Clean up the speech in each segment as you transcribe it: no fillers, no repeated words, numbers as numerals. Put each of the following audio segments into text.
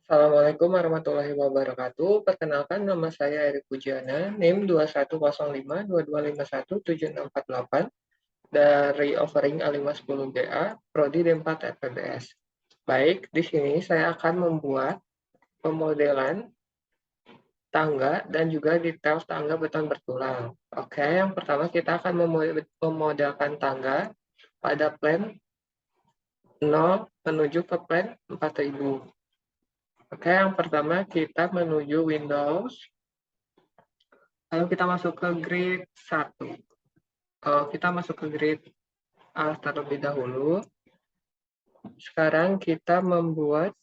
Assalamualaikum warahmatullahi wabarakatuh. Perkenalkan nama saya Erik Pujiana, NIM 210522517648 dari Offering A510GA, Prodi D4 FPBS. Baik, di sini saya akan membuat pemodelan tangga dan juga detail tangga beton bertulang. Oke, yang pertama kita akan memodelkan tangga pada plan 0 menuju ke plan 4000. Oke, yang pertama kita menuju Windows, lalu kita masuk ke grid 1. Kita masuk ke grid A terlebih dahulu. Sekarang kita membuat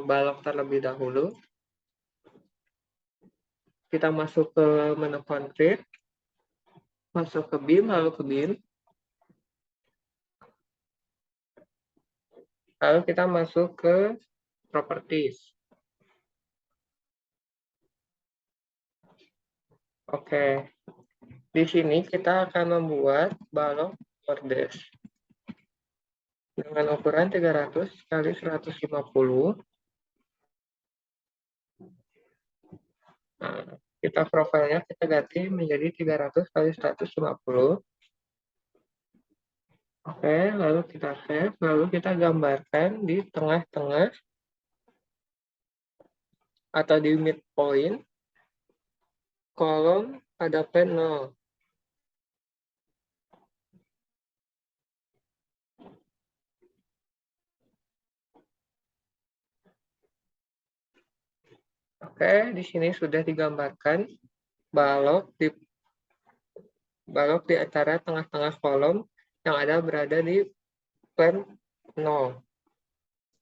balok terlebih dahulu. Kita masuk ke menu concrete, masuk ke beam, lalu ke beam. Lalu kita masuk ke properties. Oke, di sini kita akan membuat balok bordes dengan ukuran 300 kali 150. Nah, kita profilnya kita ganti menjadi 300 kali 150. Oke, lalu kita save, lalu kita gambarkan di tengah-tengah atau di midpoint kolom pada plan 0. Oke, di sini sudah digambarkan balok di antara tengah-tengah kolom yang berada di plan 0.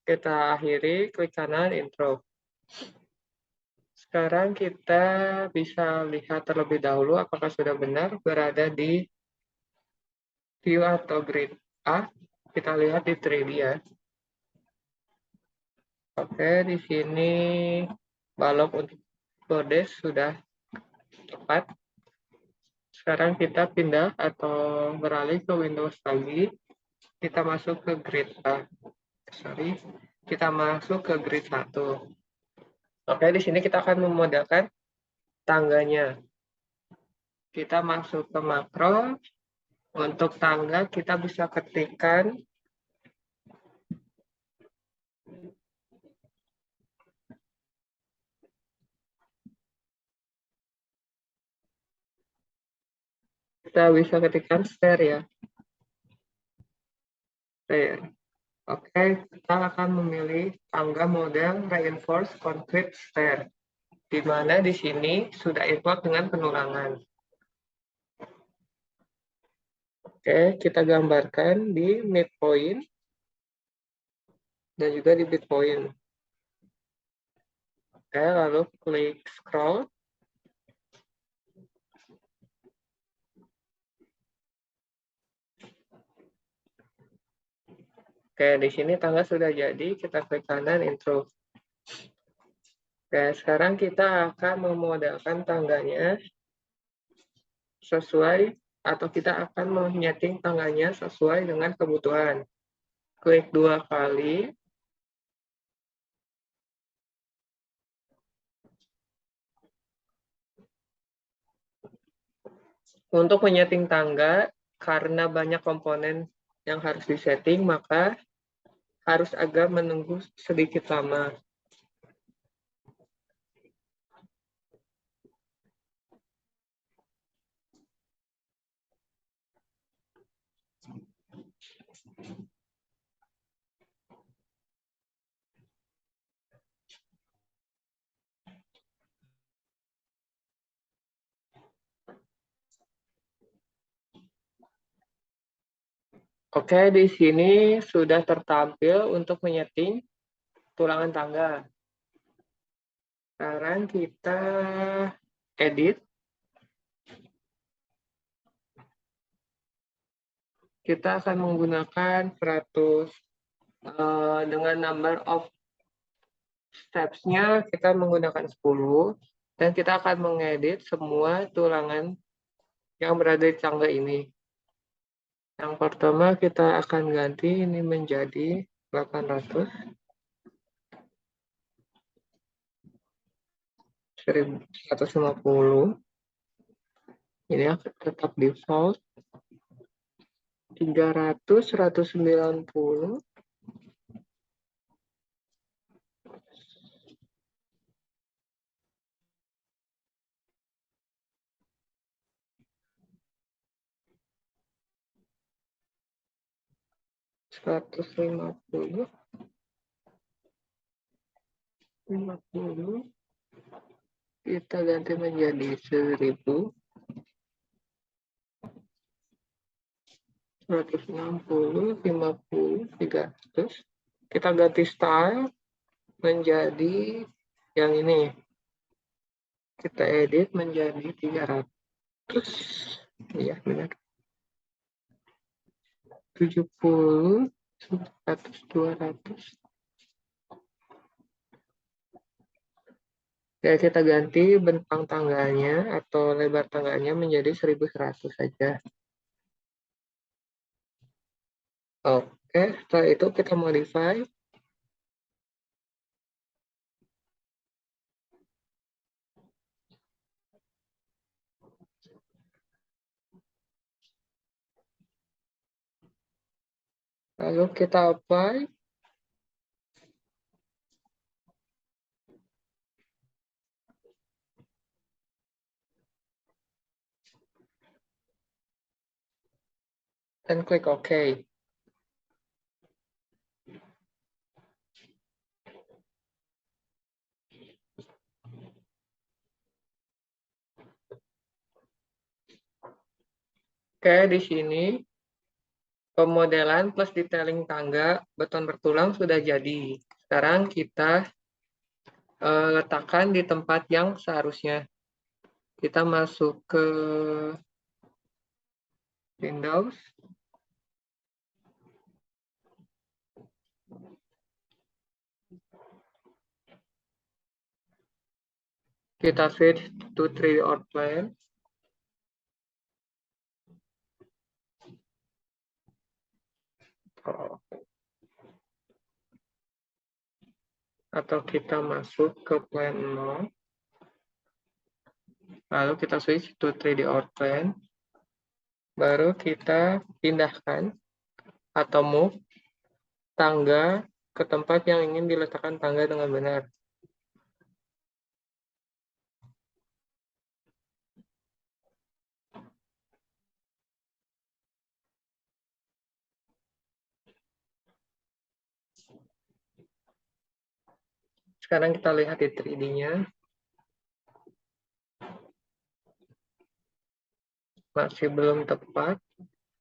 Kita akhiri, klik kanan intro. Sekarang kita bisa lihat terlebih dahulu apakah sudah benar berada di view atau grid A. Kita lihat di 3D ya. Oke, di sini balok untuk bordes sudah tepat. Sekarang kita pindah atau beralih ke Windows lagi. Kita masuk ke grid A. Kita masuk ke grid 1. Oke, di sini kita akan memodelkan tangganya. Kita masuk ke makro. Untuk tangga kita bisa ketikkan stair ya. Stair. Oke, kita akan memilih tangga model reinforced concrete stair, di mana di sini sudah import dengan penulangan. Oke, kita gambarkan di midpoint dan juga di midpoint. Oke, lalu klik scroll. Oke, di sini tangga sudah jadi, kita klik kanan intro. Oke, sekarang kita akan memodelkan tangganya sesuai, atau kita akan menyeting tangganya sesuai dengan kebutuhan. Klik 2 kali. Untuk menyeting tangga, karena banyak komponen yang harus disetting, maka harus agak menunggu sedikit lama. Oke, di sini sudah tertampil untuk menyeting tulangan tangga. Sekarang kita edit. Kita akan menggunakan 100 dengan number of steps-nya kita menggunakan 10, dan kita akan mengedit semua tulangan yang berada di tangga ini. Yang pertama kita akan ganti ini menjadi 800, 1150. Ini akan tetap default. 300, 190, 150, 50. Kita ganti menjadi 1000, 160, 50, 300. Kita ganti style menjadi yang ini. Kita edit menjadi 300. Iya, benar. 70, 100, 200. Ya, kita ganti bentang tangganya atau lebar tangganya menjadi 1100 saja. Oke, setelah itu kita modify. Lalu kita apply. Dan klik OK. Oke, di sini pemodelan plus detailing tangga beton bertulang sudah jadi. Sekarang kita letakkan di tempat yang seharusnya. Kita masuk ke Windows. Kita switch to 3D Outline. Atau kita masuk ke plan 0. Lalu kita switch to 3D Outline. Baru kita pindahkan atau move tangga ke tempat yang ingin diletakkan tangga dengan benar. Sekarang kita lihat di 3D-nya. Masih belum tepat.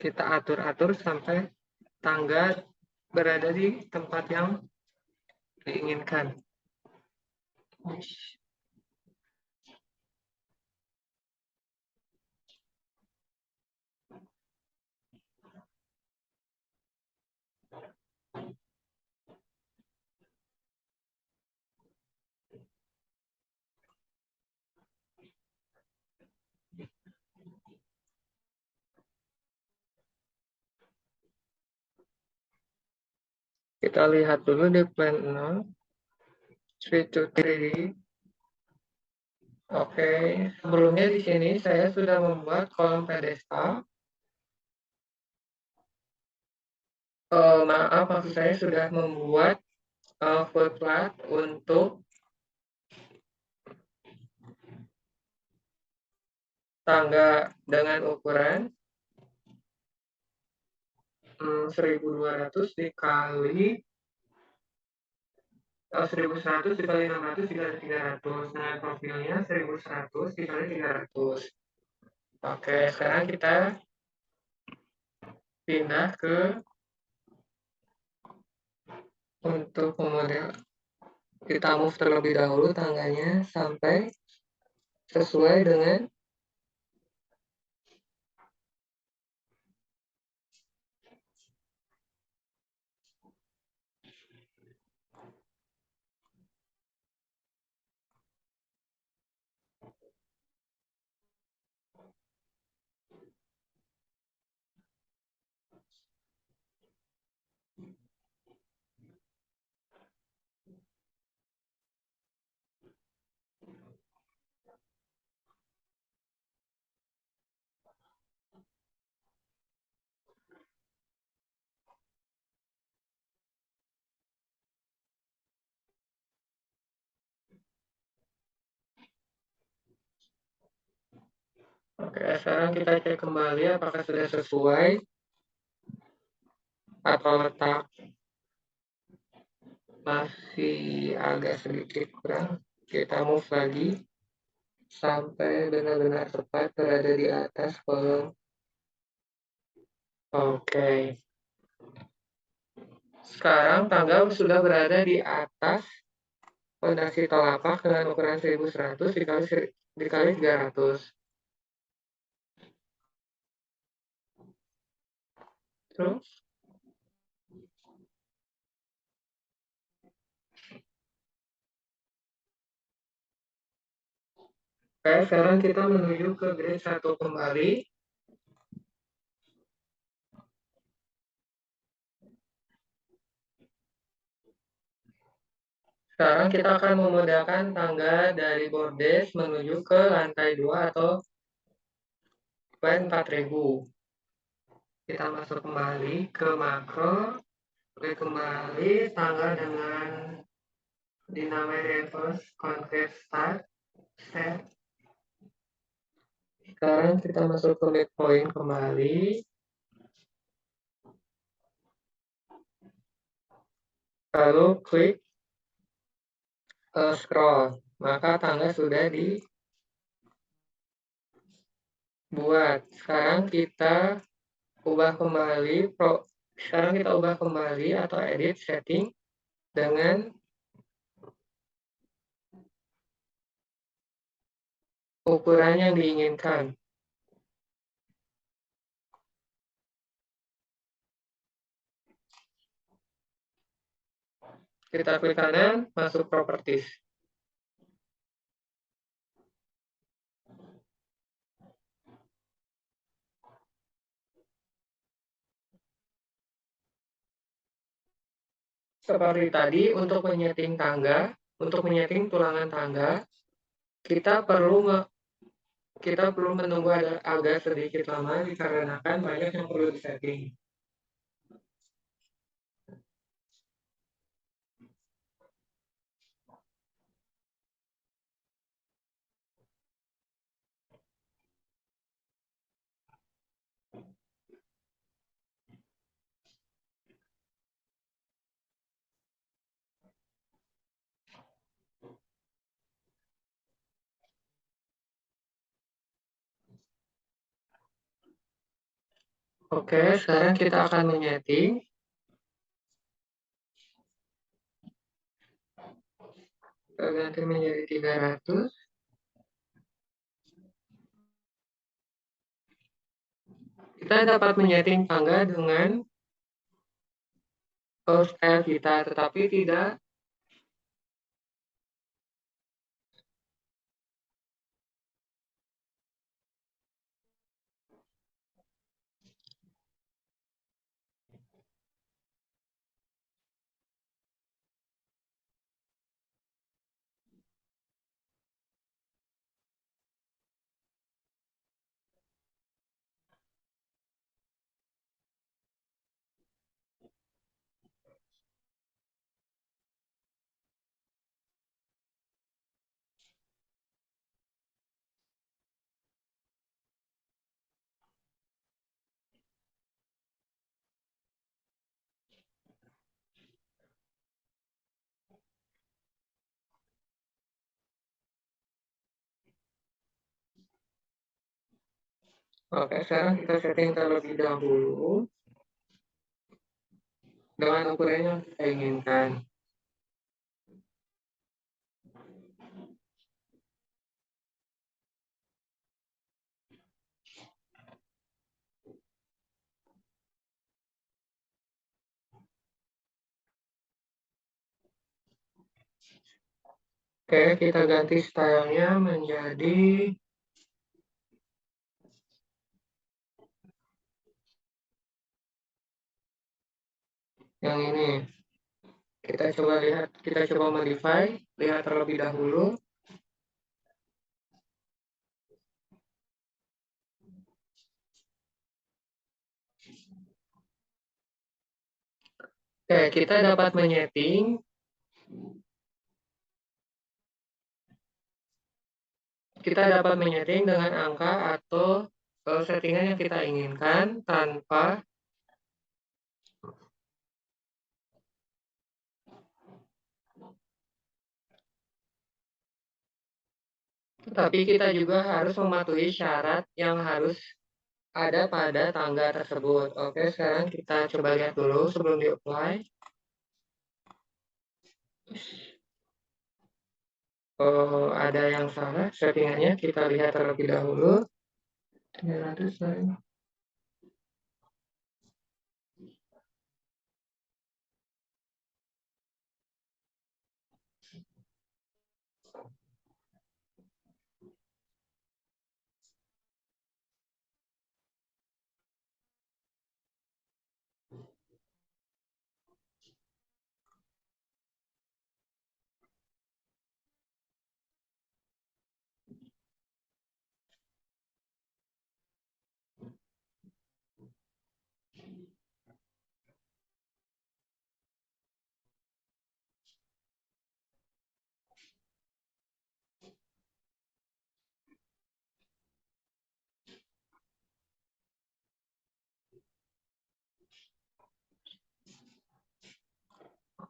Kita atur-atur sampai tangga berada di tempat yang diinginkan. Kita lihat dulu di plan 0. Switch to 3D. Oke, sebelumnya di sini saya sudah membuat kolom pedestal. Maaf, maksud saya sudah membuat footpad untuk tangga dengan ukuran 1200 dikali 1100 dikali 600 dikali 300. Nah, profilnya 1100 dikali 300. Oke, sekarang kita pindah ke untuk pemodel. Kita move terlebih dahulu tangganya sampai sesuai dengan Oke, sekarang kita cek kembali apakah sudah sesuai atau letak masih agak sedikit kurang. Kita move lagi sampai benar-benar tepat berada di atas kolom. Oke. Sekarang tangga sudah berada di atas fondasi telapak dengan ukuran 1100 dikali 300. Terus, oke, sekarang kita menuju ke grade 1 kembali. Sekarang kita akan memodalkan tangga dari bordes menuju ke lantai 2 atau poin 4000. Kita masuk kembali ke makro, klik kembali tangga dengan dinamai reverse concrete start, set. Sekarang kita masuk ke midpoint kembali. Lalu klik scroll, maka tangga sudah dibuat. Sekarang kita ubah kembali atau edit setting dengan ukuran yang diinginkan. Kita klik kanan, masuk properties. Seperti tadi, untuk menyeting tulangan tangga, kita perlu menunggu agak sedikit lama dikarenakan banyak yang perlu disetting. Oke, sekarang kita akan menyeting. Kita ganti menjadi 300. Kita dapat menyeting tangga dengan style kita, tetapi tidak Oke, sekarang kita setting terlebih dahulu dengan ukuran yang kita inginkan. Oke, kita ganti stylenya menjadi yang ini. Kita coba modify, lihat terlebih dahulu. Oke, kita dapat menyeting kita dapat menyeting dengan angka atau settingan yang kita inginkan tanpa tapi kita juga harus mematuhi syarat yang harus ada pada tangga tersebut. Oke, sekarang kita coba lihat dulu sebelum di-apply. Oh, ada yang salah settingannya, kita lihat terlebih dahulu. 900 lain.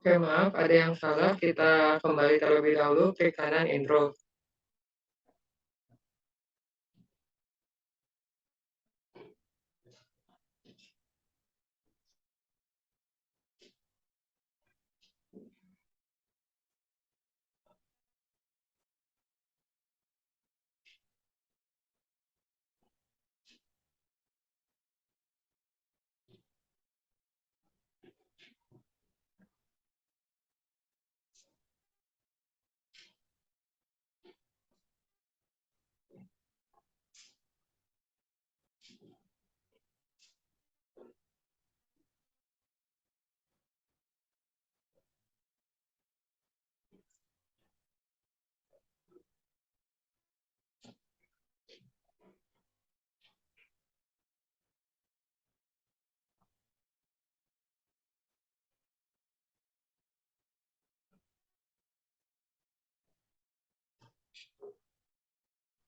Oke, maaf, ada yang salah. Kita kembali terlebih dahulu, klik kanan intro.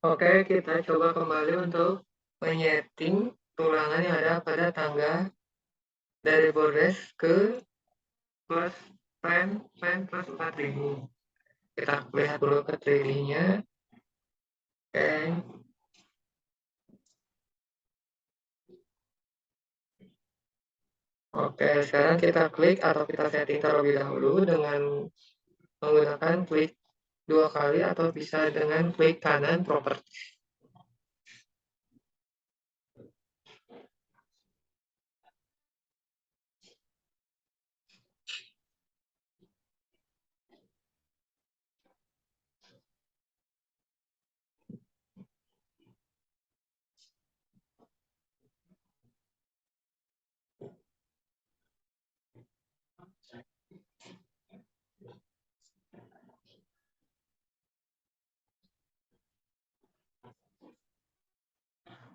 Oke, kita coba kembali untuk menyeting tulangan yang ada pada tangga dari bordes ke plus pen plus 4000. Kita lihat dulu ke 3D-nya. Oke. Oke, sekarang kita klik atau kita setting terlebih dahulu dengan menggunakan klik 2 kali atau bisa dengan klik kanan properti.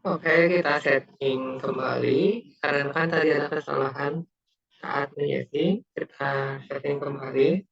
Oke, kita setting kembali karena kan tadi ada kesalahan saat menyeting. Kita setting kembali.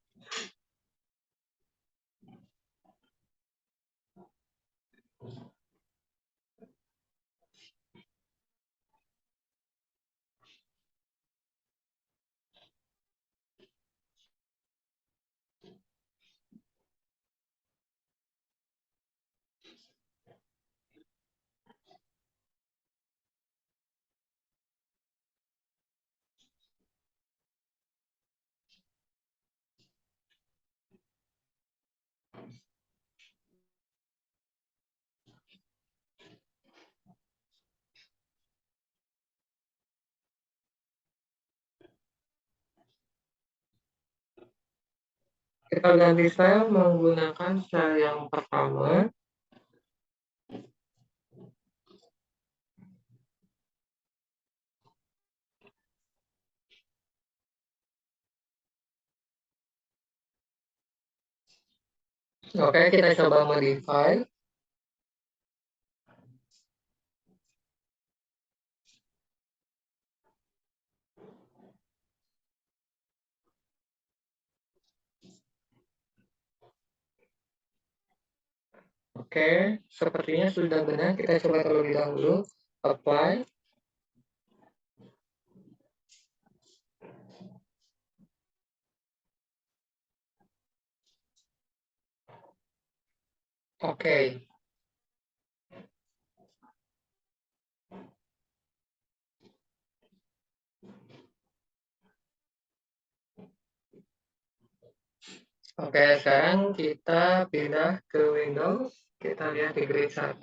Kita ganti style menggunakan style yang pertama. Oke, kita coba modify. Oke, sepertinya sudah benar. Kita coba terlebih dahulu. Apply. Oke. Oke, sekarang kita pindah ke Windows. Kita lihat di grade 1.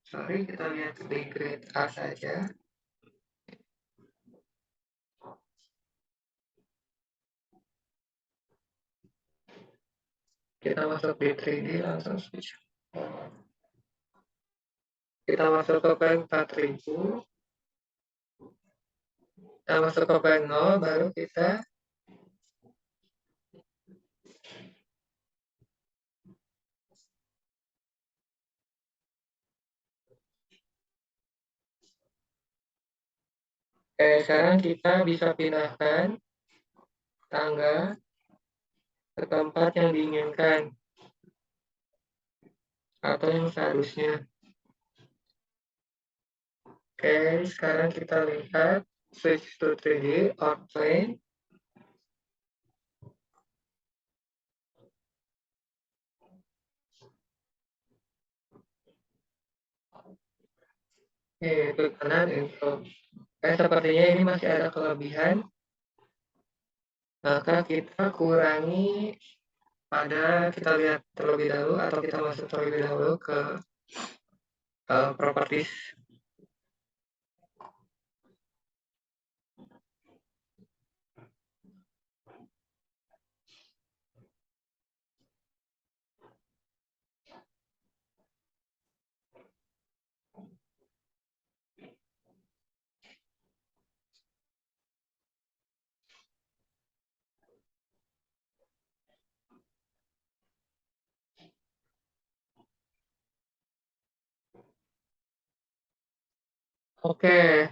Sorry, kita lihat di grade A saja. Kita masuk di 3D langsung switch. Kita masuk ke pen 4000. Kita masuk ke pen 0, baru kita sekarang kita bisa pindahkan tangga ke tempat yang diinginkan atau yang seharusnya. Oke, sekarang kita lihat switch to 3D or plane. Itu kanan info. Sepertinya ini masih ada kelebihan. Maka kita kurangi pada kita lihat terlebih dahulu atau kita masuk terlebih dahulu ke properties. Oke,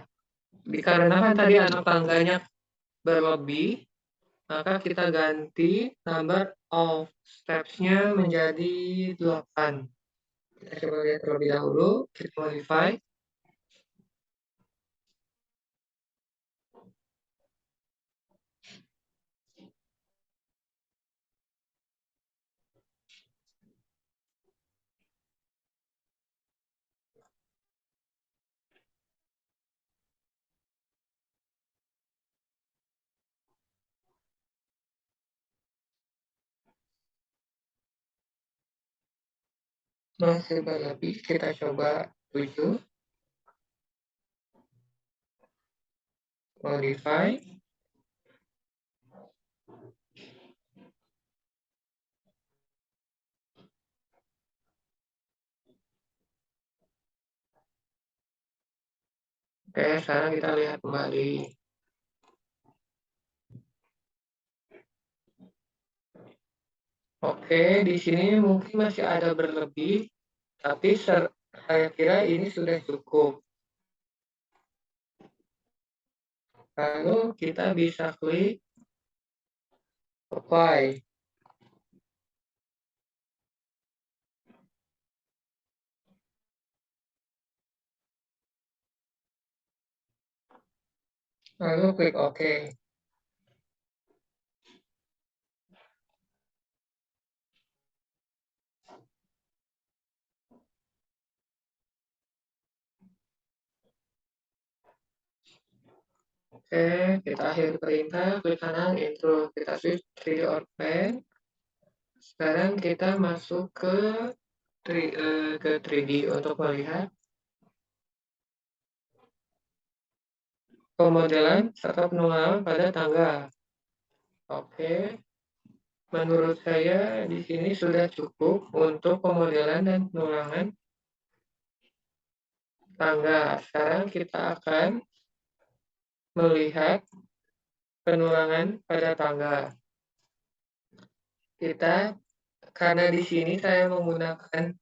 dikarenakan tadi anak tangganya berlebih, maka kita ganti number of steps-nya menjadi 8. Kita coba lihat terlebih dahulu, kita modify. Masih berlebih, kita coba 7. Modify. Oke, sekarang kita lihat kembali. Oke, di sini mungkin masih ada berlebih, tapi saya kira ini sudah cukup. Lalu kita bisa klik apply. Lalu klik OK. Oke, kita akhiri perintah, klik kanan, intro, kita switch 3D or pen. Sekarang kita masuk ke 3D untuk melihat pemodelan serta penunggangan pada tangga. Oke, menurut saya di sini sudah cukup untuk pemodelan dan penunggangan tangga. Sekarang kita akan melihat penunggangan pada tangga. Karena di sini saya menggunakan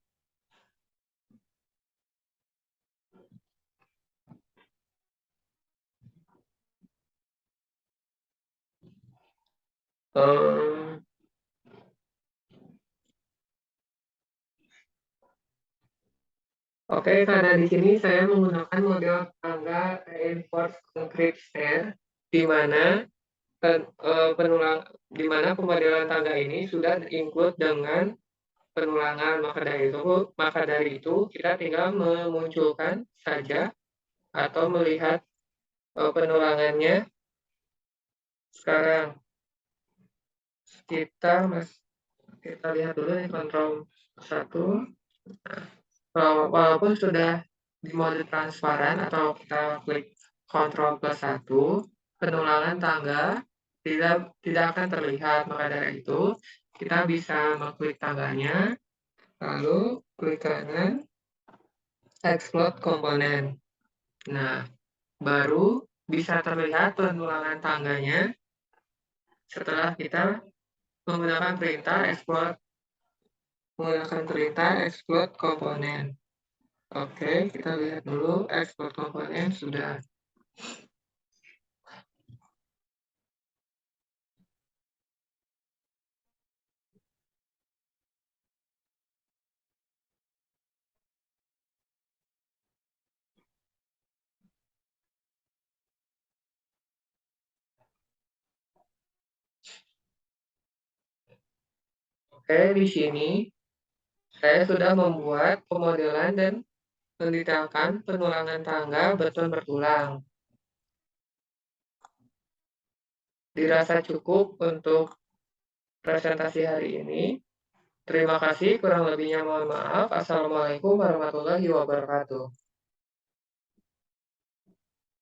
Oke, karena di sini saya menggunakan model tangga reinforced concrete stair, di mana di mana pemodelan tangga ini sudah include dengan penulangan. Maka dari itu kita tinggal memunculkan saja atau melihat penulangannya. Sekarang kita lihat dulu nih kontrol 1. Walaupun sudah di mode transparan atau kita klik kontrol +1, penulangan tangga tidak akan terlihat. Maka dari itu kita bisa mengklik tangganya, lalu klik kanan, explode komponen. Nah, baru bisa terlihat penulangan tangganya setelah kita menggunakan explode komponen. Oke, kita lihat dulu explode komponen sudah. Oke, di sini saya sudah membuat pemodelan dan mendetailkan penulangan tangga beton bertulang. Dirasa cukup untuk presentasi hari ini. Terima kasih, kurang lebihnya mohon maaf. Assalamualaikum warahmatullahi wabarakatuh.